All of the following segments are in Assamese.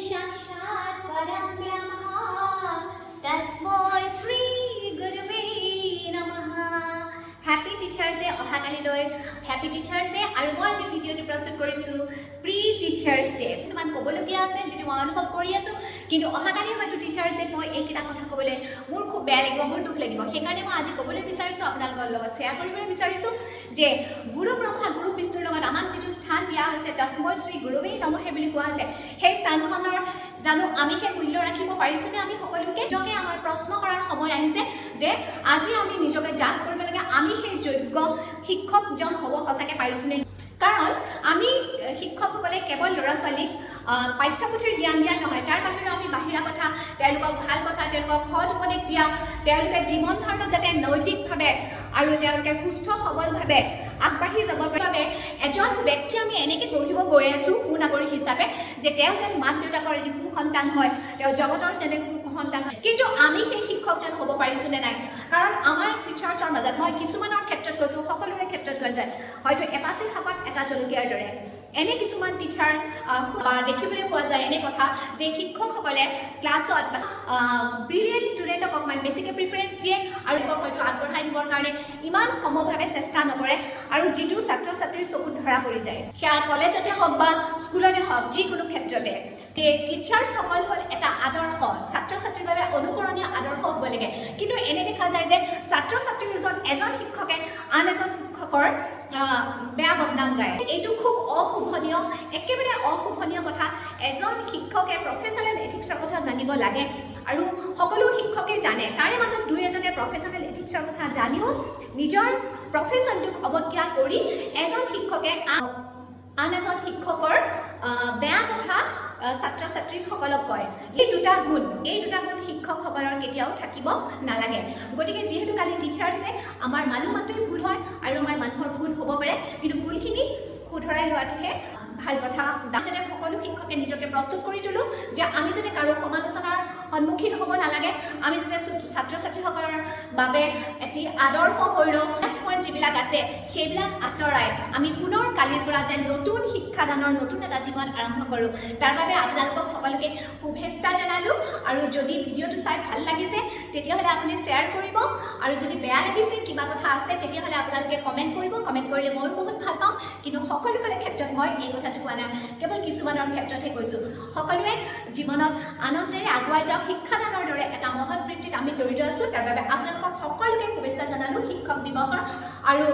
साक्षात् परं ब्रह्म तस्मै श्री गुरुवे नमः। हैप्पी टीचर्स डे अहाकालिলৈ हैप्पी टीचर्स डे আৰু মই যে ভিডিঅ'টো প্ৰস্তুত কৰিছো প্ৰি টিচাৰ্স ডে কিছুমান ক'বলগীয়া আছে যেটো মই অনুভৱ কৰি আছো কিন্তু অহাকালি হয়তো টিচাৰ্স ডে মই এইকেইটা কথা ক'বলৈ মোৰ খুব বেয়া লাগিব মোৰ দুখ লাগিব সেইকাৰণে মই আজি ক'বলৈ বিচাৰিছো আপোনালোকৰ লগত শ্বেয়াৰ কৰিবলৈ বিচাৰিছো যে গুৰু ব্ৰহ্মা গুৰু বিষ্ণুৰ লগত আমাক যেটো স্থান দিয়া হৈছে তস্मै শ্ৰী গুৰুৱে নমঃ বুলি কোৱা হৈছে সেই স্থানখনৰ জানো আমি সেই মূল্য ৰাখিব পাৰিছোনে আমি সকলোকে নিজকে আমাৰ প্ৰশ্ন কৰাৰ সময় আহিছে যে আজি আমি নিজকে জাজ কৰিব লাগে আমি সেই যোগ্য শিক্ষকজন হ'ব সঁচাকৈ পাৰিছোনে কাৰণ আমি শিক্ষকসকলে কেৱল ল'ৰা ছোৱালীক পাঠ্যপুথিৰ জ্ঞান দিয়া নহয় তাৰ বাহিৰেও আমি বাহিৰা কথা তেওঁলোকক ভাল কথা তেওঁলোকক সৎ উপদেশ দিয়া তেওঁলোকে জীৱন ধাৰণত যাতে নৈতিকভাৱে আৰু তেওঁলোকে সুস্থ সবলভাৱে আগবাঢ়ি যাবৰ বাবে এজন ব্যক্তি আমি এনেকৈ গঢ়িব গৈ আছোঁ সুনাগৰিক হিচাপে যে তেওঁ যেন মাক দেউতাকৰ এটি সুসন্তান হয় তেওঁ জগতৰ যেনে সুসন্তান হয় কিন্তু আমি সেই শিক্ষকজন হ'ব পাৰিছোঁনে নাই কাৰণ আমাৰ টিচাৰ্ছৰ মাজত মই কিছুমানৰ ক্ষেত্ৰত কৈছোঁ সকলোৰে ক্ষেত্ৰত গৈ যায় হয়তো এপাচি শাকত এটা জলকীয়াৰ দৰে এনে কিছুমান টিচাৰ দেখিবলৈ পোৱা যায় এনে কথা যে শিক্ষকসকলে ক্লাছত ব্ৰিলিয়েণ্ট ষ্টুডেণ্টক অকণমান বেছিকৈ প্ৰিফাৰেঞ্চ দিয়ে আৰু হয়তো আগবঢ়াই দিবৰ কাৰণে ইমান সমভাৱে চেষ্টা নকৰে আৰু যিটো ছাত্ৰ ছাত্ৰীৰ চকুত ধৰা পৰি যায় সেয়া কলেজতে হওক বা স্কুলতে হওক যিকোনো ক্ষেত্ৰতে যে টিচাৰ্ছসকল হ'ল এটা আদৰ্শ ছাত্ৰ ছাত্ৰীৰ বাবে অনুকৰণীয় আদৰ্শ হ'ব লাগে কিন্তু এনে দেখা যায় যে ছাত্ৰ ছাত্ৰীৰ ওচৰত এজন শিক্ষকে আন এজন শিক্ষকৰ বেয়া বদনাম গায় এইটো খুব অশুভনীয় একেবাৰে অশুভনীয় কথা এজন শিক্ষকে প্ৰফেচনেল এথিক্সৰ কথা জানিব লাগে আৰু সকলো শিক্ষকে জানে তাৰে মাজত দুই এজনে প্ৰফেচনেল এথিক্সৰ কথা জানিও নিজৰ প্ৰফেচনটোক অৱজ্ঞা কৰি এজন শিক্ষকে আন এজন শিক্ষকৰ বেয়া কথা ছাত্ৰ ছাত্ৰীসকলক কয় এই দুটা গুণ শিক্ষকসকলৰ কেতিয়াও থাকিব নালাগে গতিকে যিহেতু কালি টিচাৰ্ছ ডে আমাৰ মানুহ মাত্ৰেই ভুল হয় আৰু আমাৰ মানুহৰ ভুল হ'ব পাৰে কিন্তু ভুলখিনি শুধৰাই লোৱাটোহে ভাল কথা যাতে সকলো শিক্ষকে নিজকে প্ৰস্তুত কৰি তোলোঁ যে আমি যাতে কাৰো সমালোচনাৰ সন্মুখীন হ'ব নালাগে আমি যাতে ছাত্ৰ ছাত্ৰীসকলৰ বাবে এটি আদৰ্শ হৈ ৰওঁ পইণ্ট যিবিলাক আছে সেইবিলাক আঁতৰাই আমি পুনৰ কালিৰ পৰা যেন নতুন শিক্ষাদানৰ নতুন এটা জীৱন আৰম্ভ কৰোঁ তাৰ বাবে আপোনালোকক সকলোকে শুভেচ্ছা জনালোঁ আৰু যদি ভিডিঅ'টো চাই ভাল লাগিছে তেতিয়াহ'লে আপুনি শ্বেয়াৰ কৰিব আৰু যদি বেয়া লাগিছে কিবা কথা আছে তেতিয়াহ'লে আপোনালোকে কমেণ্ট কৰিব কমেণ্ট কৰিলে ময়ো বহুত ভাল পাওঁ কিন্তু সকলোৰে ক্ষেত্ৰত মই এই কথাটো কোৱা নাই কেৱল কিছুমানৰ ক্ষেত্ৰতহে কৈছোঁ সকলোৱে জীৱনত আনন্দেৰে আগুৱাই যাওক শিক্ষাদানৰ দৰে এটা মহৎ বৃত্তিত আমি জড়িত আছোঁ তাৰ বাবে আপোনালোকক সকলোকে শুভেচ্ছা জনালোঁ শিক্ষক দিৱসৰ আৰু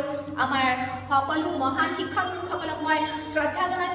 আমাৰ সকলো মহান শিক্ষাগুৰুসকলক মই শ্ৰদ্ধা জনাইছোঁ